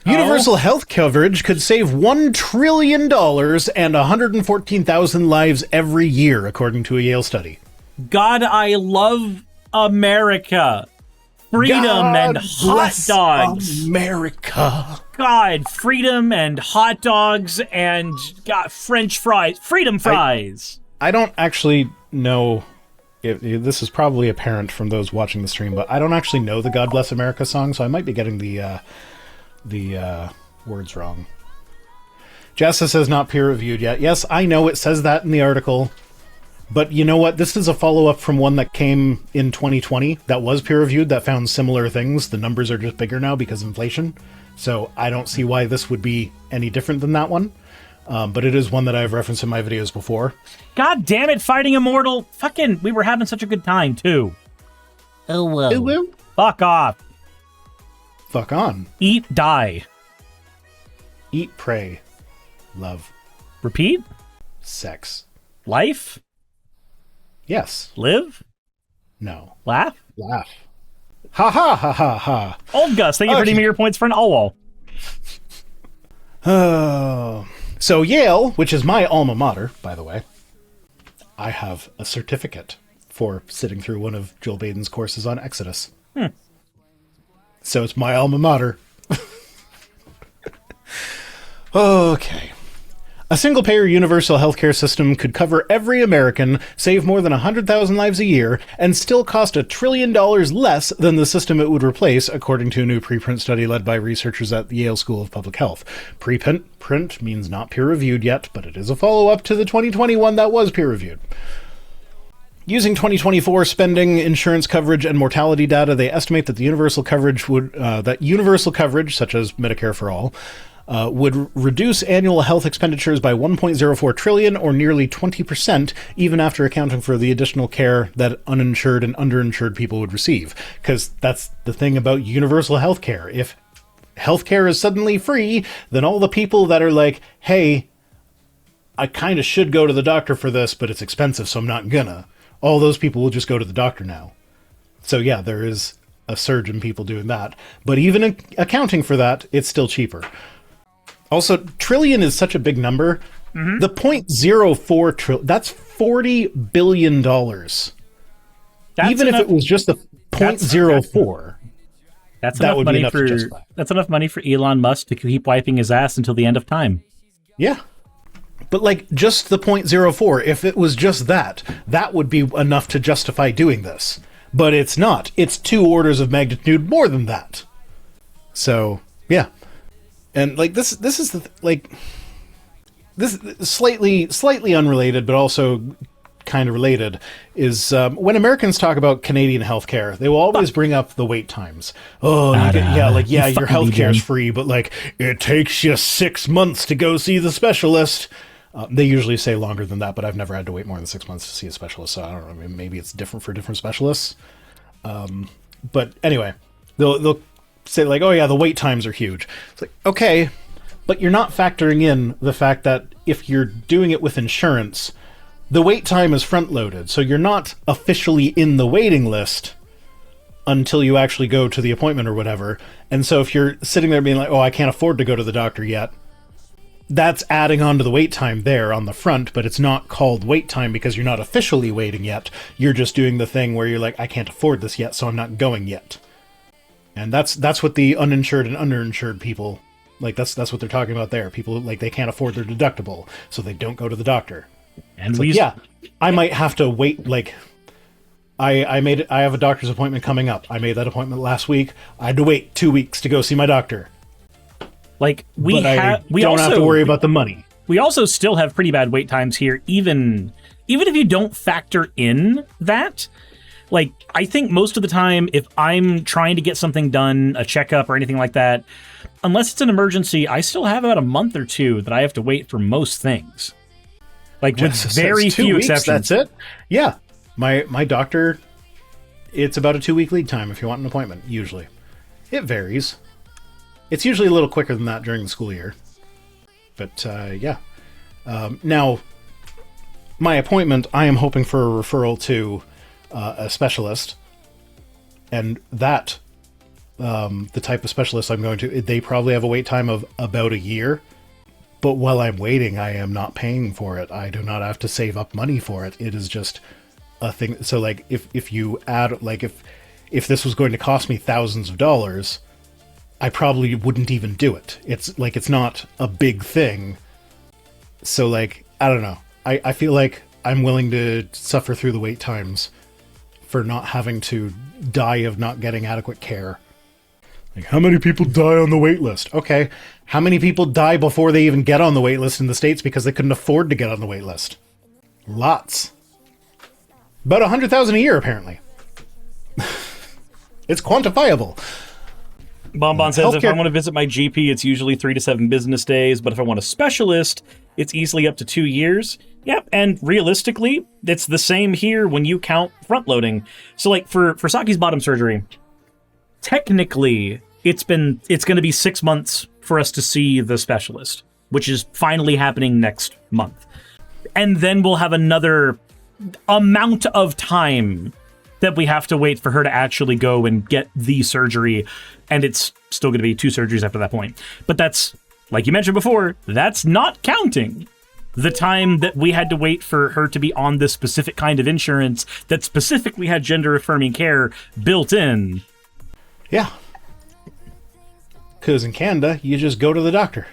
Universal health coverage could save $1 trillion and 114,000 lives every year, according to a Yale study. God, I love America. Freedom and hot dogs. America. God, freedom and hot dogs and French fries. Freedom fries. I don't actually know. This is probably apparent from those watching the stream, but I don't actually know the God Bless America song, so I might be getting the words wrong. Jessa says not peer-reviewed yet. Yes, I know it says that in the article. But you know what? This is a follow-up from one that came in 2020 that was peer-reviewed that found similar things. The numbers are just bigger now because of inflation. So I don't see why this would be any different than that one. But it is one that I've referenced in my videos before. God damn it, Fighting Immortal. Fucking, we were having such a good time, too. Oh, well. Fuck off. Fuck on. Eat, die. Eat, pray. Love. Repeat? Sex. Life? Yes. Live? No. Laugh? Laugh. Ha ha ha ha ha. Old Gus, thank you for redeeming your points for an all-wall. So Yale, which is my alma mater, by the way, I have a certificate for sitting through one of Joel Baden's courses on Exodus. So it's my alma mater. Okay. A single-payer universal healthcare system could cover every American, save more than 100,000 lives a year, and still cost $1 trillion less than the system it would replace, according to a new preprint study led by researchers at the Yale School of Public Health. Preprint means not peer-reviewed yet, but it is a follow-up to the 2021 that was peer-reviewed. Using 2024 spending, insurance coverage, and mortality data, they estimate that the universal coverage such as Medicare for All, would reduce annual health expenditures by $1.04 trillion, or nearly 20%, even after accounting for the additional care that uninsured and underinsured people would receive. Because that's the thing about universal healthcare. If healthcare is suddenly free, then all the people that are like, hey, I kind of should go to the doctor for this, but it's expensive, so I'm not gonna. All those people will just go to the doctor now. So yeah, there is a surge in people doing that. But even accounting for that, it's still cheaper. Also, trillion is such a big number. Mm-hmm. The 0.04 trillion, that's $40 billion. Even if it was just the 0.04, that would be enough to justify. That's enough money for Elon Musk to keep wiping his ass until the end of time. Yeah. But like, just the 0.04, if it was just that, that would be enough to justify doing this. But it's not. It's 2 orders of magnitude more than that. So, yeah. And like this is this slightly unrelated, but also kind of related. Is when Americans talk about Canadian healthcare, they will always bring up the wait times. Oh, your healthcare is free, but like it takes you 6 months to go see the specialist. They usually say longer than that, but I've never had to wait more than 6 months to see a specialist. So I don't know. I mean, maybe it's different for different specialists. But anyway, they'll say like, oh yeah, the wait times are huge. It's like, okay, but you're not factoring in the fact that if you're doing it with insurance, the wait time is front loaded. So you're not officially in the waiting list until you actually go to the appointment or whatever. And so if you're sitting there being like, oh, I can't afford to go to the doctor yet, that's adding on to the wait time there on the front, but it's not called wait time because you're not officially waiting yet. You're just doing the thing where you're like, I can't afford this yet, so I'm not going yet. And that's what the uninsured and underinsured people, like that's what they're talking about there. People, like, they can't afford their deductible, so they don't go to the doctor. And I might have to wait, like, I have a doctor's appointment coming up. I made that appointment last week. I had to wait 2 weeks to go see my doctor. Like, we don't have to worry about the money. We also still have pretty bad wait times here, even if you don't factor in that. Like, I think most of the time, if I'm trying to get something done, a checkup or anything like that, unless it's an emergency, I still have about a month or two that I have to wait for most things. Like, with very few exceptions. That's it? Yeah. My doctor, it's about a 2-week lead time if you want an appointment, usually. It varies. It's usually a little quicker than that during the school year. But, yeah. Now, my appointment, I am hoping for a referral to a specialist, and that the type of specialist I'm going to, they probably have a wait time of about a year. But while I'm waiting, I am not paying for it. I do not have to save up money for it. It is just a thing. So like if you add, like if this was going to cost me thousands of dollars, I probably wouldn't even do it. It's like, it's not a big thing. So like, I don't know. I feel like I'm willing to suffer through the wait times for not having to die of not getting adequate care. Like, how many people die on the wait list? Okay. How many people die before they even get on the wait list in the States because they couldn't afford to get on the wait list? Lots. About 100,000 a year, apparently. It's quantifiable. Bonbon says, if I want to visit my GP, it's usually 3 to 7 business days, but if I want a specialist, it's easily up to 2 years. Yep, and realistically, it's the same here when you count front-loading. So, like, for Saki's bottom surgery, technically, it's going to be 6 months for us to see the specialist, which is finally happening next month. And then we'll have another amount of time that we have to wait for her to actually go and get the surgery, and it's still going to be 2 surgeries after that point. But that's, like you mentioned before, that's not counting the time that we had to wait for her to be on this specific kind of insurance that specifically had gender-affirming care built in. Yeah. Because in Canada, you just go to the doctor.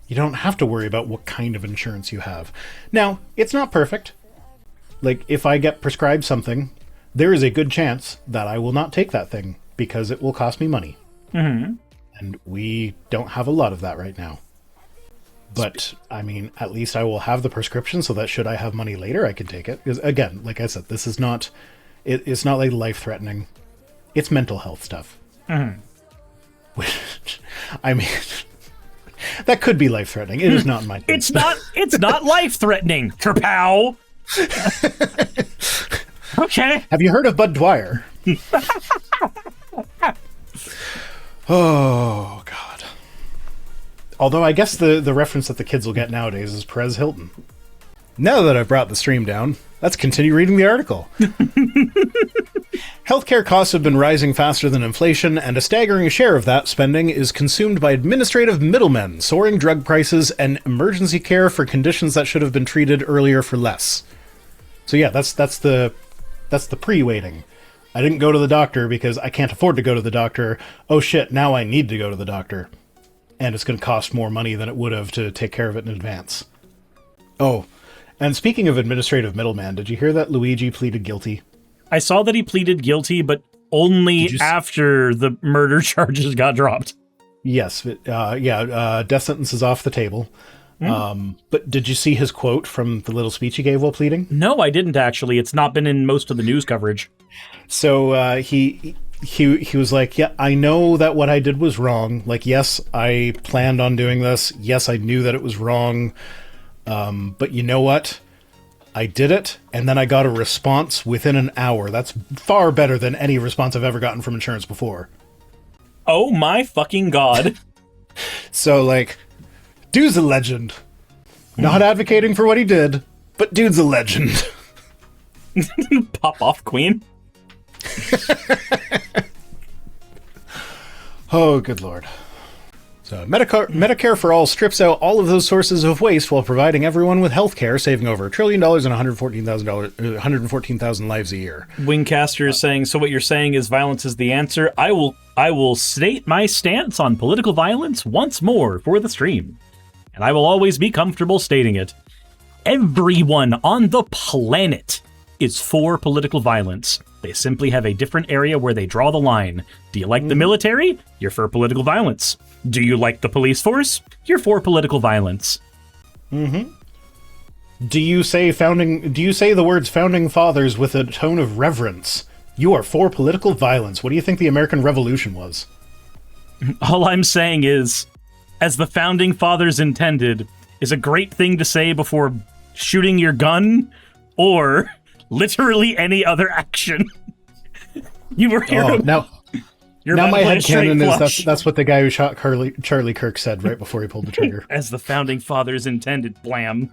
You don't have to worry about what kind of insurance you have. Now, it's not perfect. Like, if I get prescribed something, there is a good chance that I will not take that thing because it will cost me money. Mm-hmm. And we don't have a lot of that right now. But, I mean, at least I will have the prescription so that should I have money later, I can take it. Because, again, like I said, this is not... It's not like life-threatening. It's mental health stuff. Mm-hmm. Which, I mean... that could be life-threatening. It is not in my case. It's not life-threatening, Kerpow! Okay. Have you heard of Bud Dwyer? Oh, God. Although I guess the reference that the kids will get nowadays is Perez Hilton. Now that I've brought the stream down, let's continue reading the article. Healthcare costs have been rising faster than inflation, and a staggering share of that spending is consumed by administrative middlemen, soaring drug prices, and emergency care for conditions that should have been treated earlier for less. So yeah, that's the pre-waiting. I didn't go to the doctor because I can't afford to go to the doctor. Oh shit, now I need to go to the doctor. And it's going to cost more money than it would have to take care of it in advance. Oh, and speaking of administrative middleman, did you hear that Luigi pleaded guilty? I saw that he pleaded guilty, but only after the murder charges got dropped. Yes, death sentence is off the table. But did you see his quote from the little speech he gave while pleading? No, I didn't actually. It's not been in most of the news coverage. So he was like, yeah, I know that what I did was wrong. Like, yes, I planned on doing this. Yes, I knew that it was wrong. But you know what? I did it, and then I got a response within an hour. That's far better than any response I've ever gotten from insurance before. Oh my fucking god. So, like, dude's a legend. Not advocating for what he did, but dude's a legend. Pop off, queen. Oh, good lord. So, Medicare for All strips out all of those sources of waste while providing everyone with health care, saving over $1 trillion and 114,000 lives a year. Wingcaster is saying, so what you're saying is violence is the answer. I will state my stance on political violence once more for the stream. And I will always be comfortable stating it. Everyone on the planet is for political violence. They simply have a different area where they draw the line. Do you like the military? You're for political violence. Do you like the police force? You're for political violence. Mm-hmm. Do you say the words founding fathers with a tone of reverence? You are for political violence. What do you think the American Revolution was? All I'm saying is, as the founding fathers intended, is a great thing to say before shooting your gun or literally any other action. You were here. Oh, now my headcanon is that's what the guy who shot Charlie Kirk said right before he pulled the trigger. As the founding fathers intended, blam.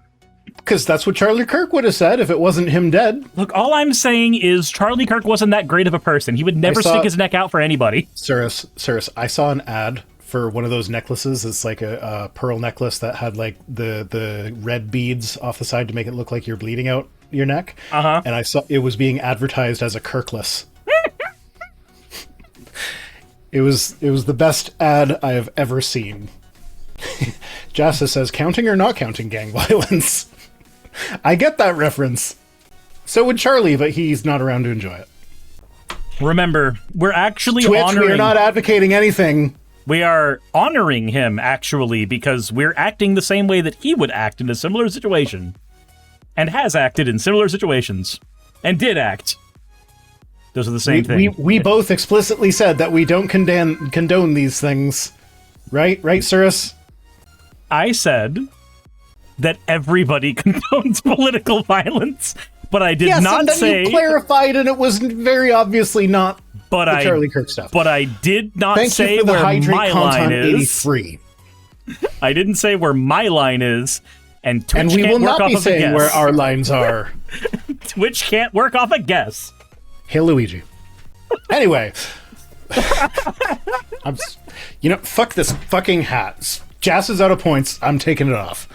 Because that's what Charlie Kirk would have said if it wasn't him dead. Look, all I'm saying is Charlie Kirk wasn't that great of a person. He would never stick his neck out for anybody. Cyrus, I saw an ad for one of those necklaces. It's like a pearl necklace that had like the red beads off the side to make it look like you're bleeding out your neck. And I saw it was being advertised as a Kirkless. It was the best ad I have ever seen. Jassa says, counting or not counting gang violence? I get that reference. So would Charlie, but he's not around to enjoy it. Remember, we're actually Twitch, honoring... we're not advocating anything. We are honoring him, actually, because we're acting the same way that he would act in a similar situation. And has acted in similar situations. And did act. Those are the same thing. We both explicitly said that we don't condone these things. Right, Cyrus? I said that everybody condones political violence, but I did not and then say... you clarified, and it was very obviously not the Charlie Kirk stuff. But I did not Thank say you for the where hydrate my content line is. 83. I didn't say where my line is, and Twitch And we can't will work not off be of a saying guess. where our lines are. Twitch can't work off a guess. Hey, Luigi. Anyway. Fuck this fucking hat. Jas is out of points. I'm taking it off.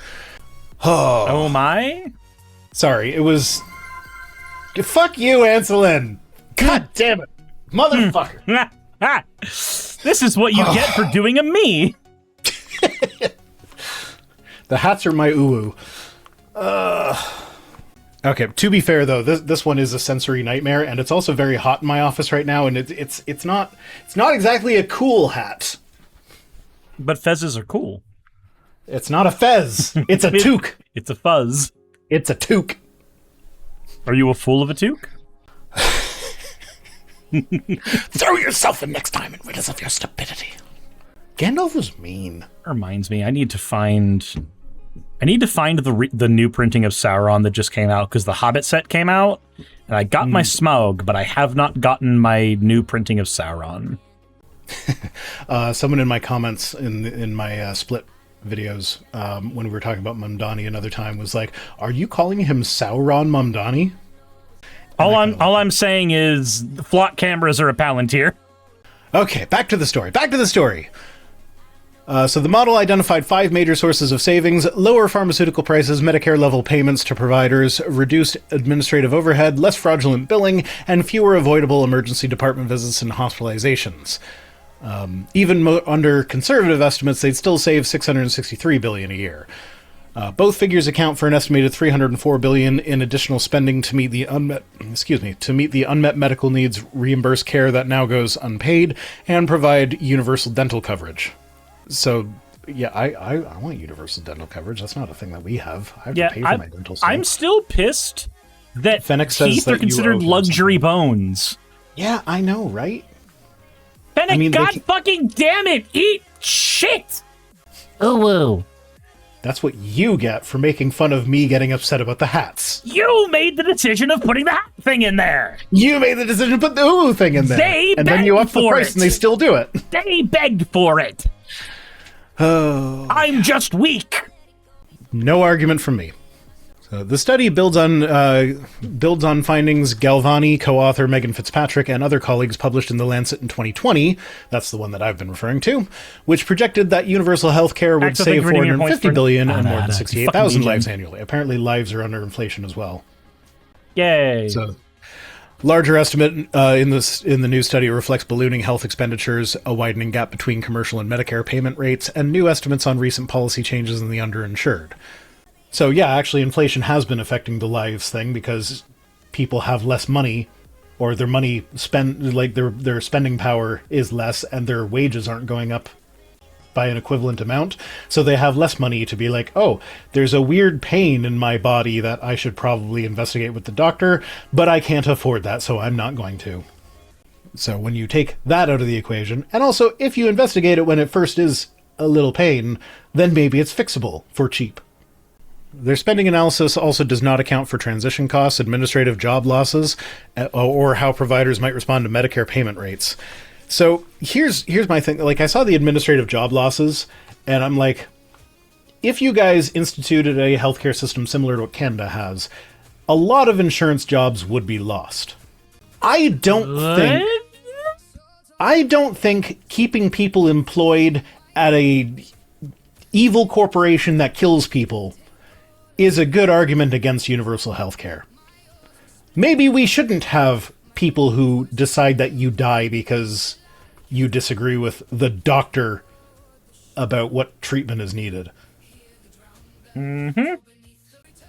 Oh my? Sorry, it was... Fuck you, Anselin. God damn it. Motherfucker. This is what you get for doing a me. The hats are my uwu. Okay, to be fair though, this one is a sensory nightmare, and it's also very hot in my office right now, and it's not exactly a cool hat. But fezzes are cool. It's not a fez. It's a toque. It's a fuzz. It's a toque. Are you a fool of a toque? Throw yourself in next time and rid us of your stupidity. Gandalf was mean. Reminds me, I need to find the new printing of Sauron that just came out, because the Hobbit set came out, and I got my Smaug, but I have not gotten my new printing of Sauron. Someone in my comments in my split videos, when we were talking about Mumdani another time, was like, "Are you calling him Sauron Mumdani?" All I'm saying is flock cameras are a Palantir. Okay, back to the story. So the model identified 5 major sources of savings: lower pharmaceutical prices, Medicare-level payments to providers, reduced administrative overhead, less fraudulent billing, and fewer avoidable emergency department visits and hospitalizations. Even under conservative estimates, they'd still save $663 billion a year. Both figures account for an estimated $304 billion in additional spending to meet the unmet medical needs, reimburse care that now goes unpaid, and provide universal dental coverage. So, yeah, I want universal dental coverage. That's not a thing that we have. I have to pay for my dental stuff. I'm still pissed that Fennec says teeth that are considered luxury bones. Yeah, I know, right? Fennec, fucking damn it, eat shit! Ooh. That's what you get for making fun of me getting upset about the hats. You made the decision of putting the hat thing in there. You made the decision to put the Hulu thing in there. And then you upped the price and they still do it. They begged for it. Oh. I'm just weak. No argument from me. So the study builds on findings Galvani, co-author Megan Fitzpatrick, and other colleagues published in The Lancet in 2020. That's the one that I've been referring to, which projected that universal health care would save $450 billion and more than 68,000 lives annually. Apparently, lives are under inflation as well. Yay! So, larger estimate in the new study reflects ballooning health expenditures, a widening gap between commercial and Medicare payment rates, and new estimates on recent policy changes in the underinsured. So yeah, actually inflation has been affecting the lives thing, because people have less money, or their money their spending power is less, and their wages aren't going up by an equivalent amount. So they have less money to be like, oh, there's a weird pain in my body that I should probably investigate with the doctor, but I can't afford that, so I'm not going to. So when you take that out of the equation, and also if you investigate it when it first is a little pain, then maybe it's fixable for cheap. Their spending analysis also does not account for transition costs, administrative job losses, or how providers might respond to Medicare payment rates. So here's my thing. Like, I saw the administrative job losses, and I'm like, if you guys instituted a healthcare system similar to what Canada has, a lot of insurance jobs would be lost. I don't think keeping people employed at a evil corporation that kills people is a good argument against universal healthcare. Maybe we shouldn't have people who decide that you die because you disagree with the doctor about what treatment is needed. Mm-hmm.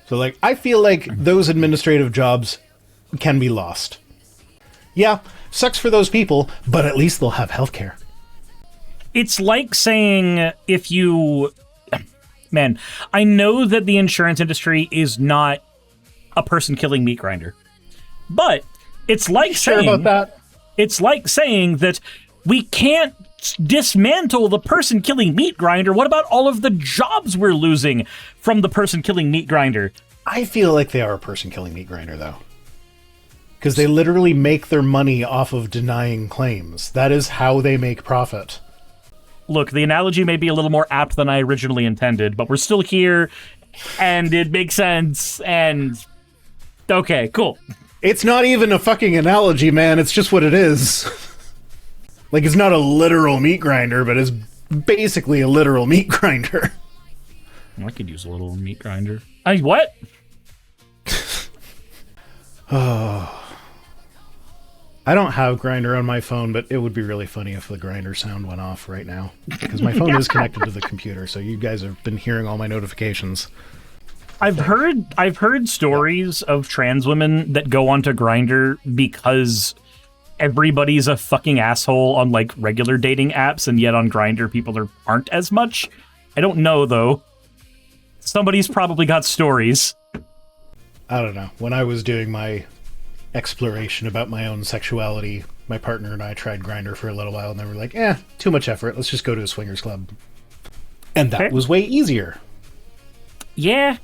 So, like, I feel like those administrative jobs can be lost. Yeah, sucks for those people, but at least they'll have healthcare. It's like saying if you... Man, I know that the insurance industry is not a person-killing meat grinder. But it's like saying... Sure about that? It's like saying that we can't dismantle the person-killing meat grinder. What about all of the jobs we're losing from the person-killing meat grinder? I feel like they are a person-killing meat grinder, though. Because they literally make their money off of denying claims. That is how they make profit. Look, the analogy may be a little more apt than I originally intended, but we're still here, and it makes sense, and... Okay, cool. It's not even a fucking analogy, man. It's just what it is. Like, it's not a literal meat grinder, but it's basically a literal meat grinder. I could use a little meat grinder. What? I don't have Grindr on my phone, but it would be really funny if the Grindr sound went off right now. Because my phone is connected to the computer, so you guys have been hearing all my notifications. I've heard stories of trans women that go onto Grindr because everybody's a fucking asshole on, like, regular dating apps, and yet on Grindr people aren't as much. I don't know, though. Somebody's probably got stories. I don't know. When I was doing my exploration about my own sexuality, my partner and I tried Grindr for a little while, and then we're like, too much effort. Let's just go to a swingers club. And that was way easier. Yeah.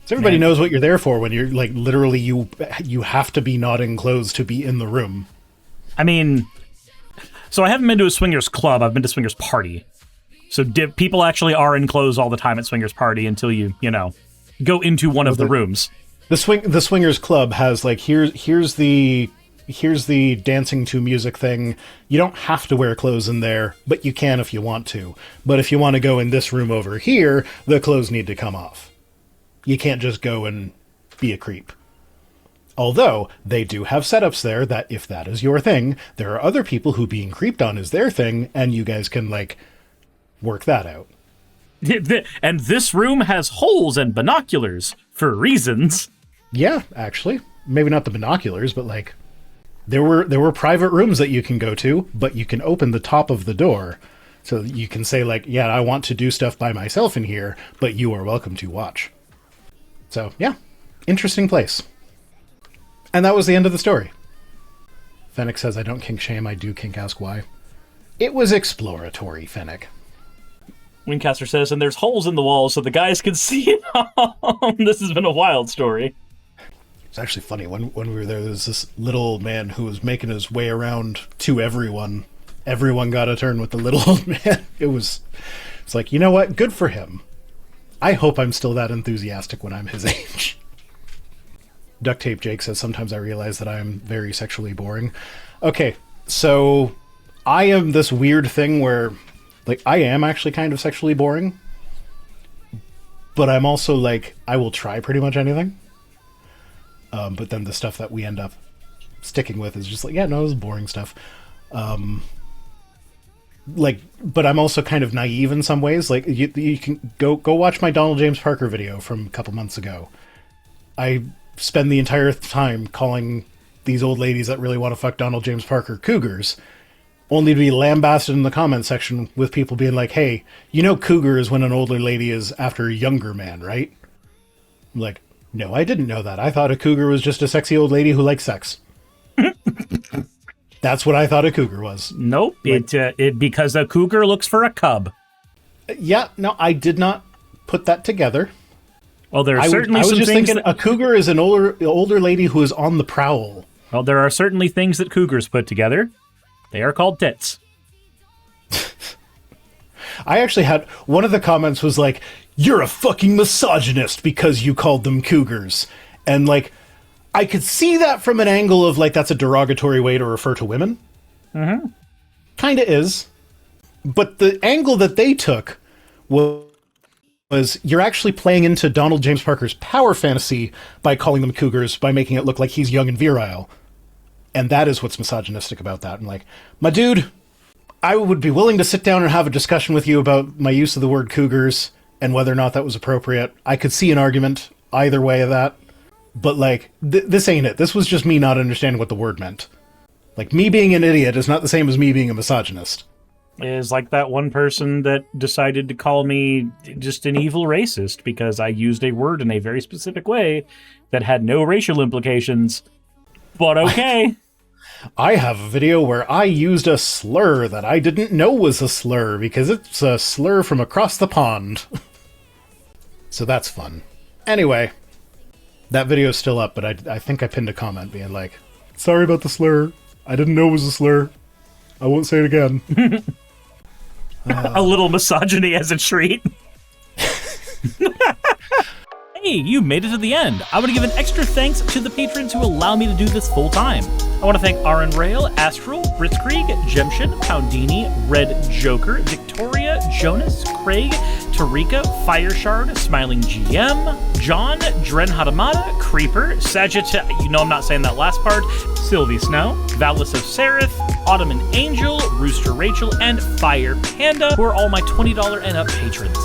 So everybody knows what you're there for when you're, like, literally you have to be not enclosed to be in the room. I mean, so I haven't been to a swingers club. I've been to swingers party. So people actually are enclosed all the time at swingers party until you go into one of the rooms. The swingers club has, like, here's the dancing to music thing. You don't have to wear clothes in there, but you can if you want to. But if you want to go in this room over here, the clothes need to come off. You can't just go and be a creep. Although, they do have setups there that if that is your thing, there are other people who being creeped on is their thing, and you guys can, like, work that out. And this room has holes and binoculars for reasons. Yeah, actually. Maybe not the binoculars, but, like, there were private rooms that you can go to, but you can open the top of the door so that you can say, like, yeah, I want to do stuff by myself in here, but you are welcome to watch. So, yeah, interesting place. And that was the end of the story. Fennec says, I don't kink shame, I do kink ask why. It was exploratory, Fennec. Wingcaster says, and there's holes in the walls so the guys can see it. This has been a wild story. It's actually funny, when we were there was this little old man who was making his way around to everyone. Everyone got a turn with the little old man. It's like, you know what? Good for him. I hope I'm still that enthusiastic when I'm his age. Duct Tape Jake says, sometimes I realize that I am very sexually boring. Okay, so I am this weird thing where, like, I am actually kind of sexually boring, but I'm also, like, I will try pretty much anything. But then the stuff that we end up sticking with is just like, yeah, no, this is boring stuff. Like, but I'm also kind of naive in some ways. Like, you can go watch my Donald James Parker video from a couple months ago. I spend the entire time calling these old ladies that really want to fuck Donald James Parker cougars, only to be lambasted in the comment section with people being like, hey, you know cougar is when an older lady is after a younger man, right? I'm like, no, I didn't know that. I thought a cougar was just a sexy old lady who likes sex. That's what I thought a cougar was. Nope, like, it because a cougar looks for a cub. Yeah, no, I did not put that together. Well, there are certainly some things. I was just thinking that... a cougar is an older lady who is on the prowl. Well, there are certainly things that cougars put together. They are called tits. I actually had one of the comments was like, "You're a fucking misogynist because you called them cougars," and like, I could see that from an angle of like that's a derogatory way to refer to women. Mm-hmm. Kind of is, but the angle that they took was you're actually playing into Donald James Parker's power fantasy by calling them cougars, by making it look like he's young and virile. And that is what's misogynistic about that. And like, my dude, I would be willing to sit down and have a discussion with you about my use of the word cougars and whether or not that was appropriate. I could see an argument either way of that. But like, this ain't it. This was just me not understanding what the word meant. Like, me being an idiot is not the same as me being a misogynist. Is like that one person that decided to call me just an evil racist because I used a word in a very specific way that had no racial implications. But okay. I have a video where I used a slur that I didn't know was a slur because it's a slur from across the pond. So that's fun. Anyway, that video's still up, but I think I pinned a comment being like, "Sorry about the slur. I didn't know it was a slur. I won't say it again." A little misogyny as a treat. Hey, you made it to the end. I want to give an extra thanks to the patrons who allow me to do this full time. I want to thank Aaron Rail, Astral, Britzkrieg, Jemshin, Poundini, Red Joker, Victoria, Jonas, Craig, Tarika, Fireshard, Smiling GM, John, Dren Hadamada, Creeper, Sagitta, you know I'm not saying that last part, Sylvie Snow, Valis of Seraph, Ottoman Angel, Rooster Rachel, and Fire Panda, who are all my $20 and up patrons.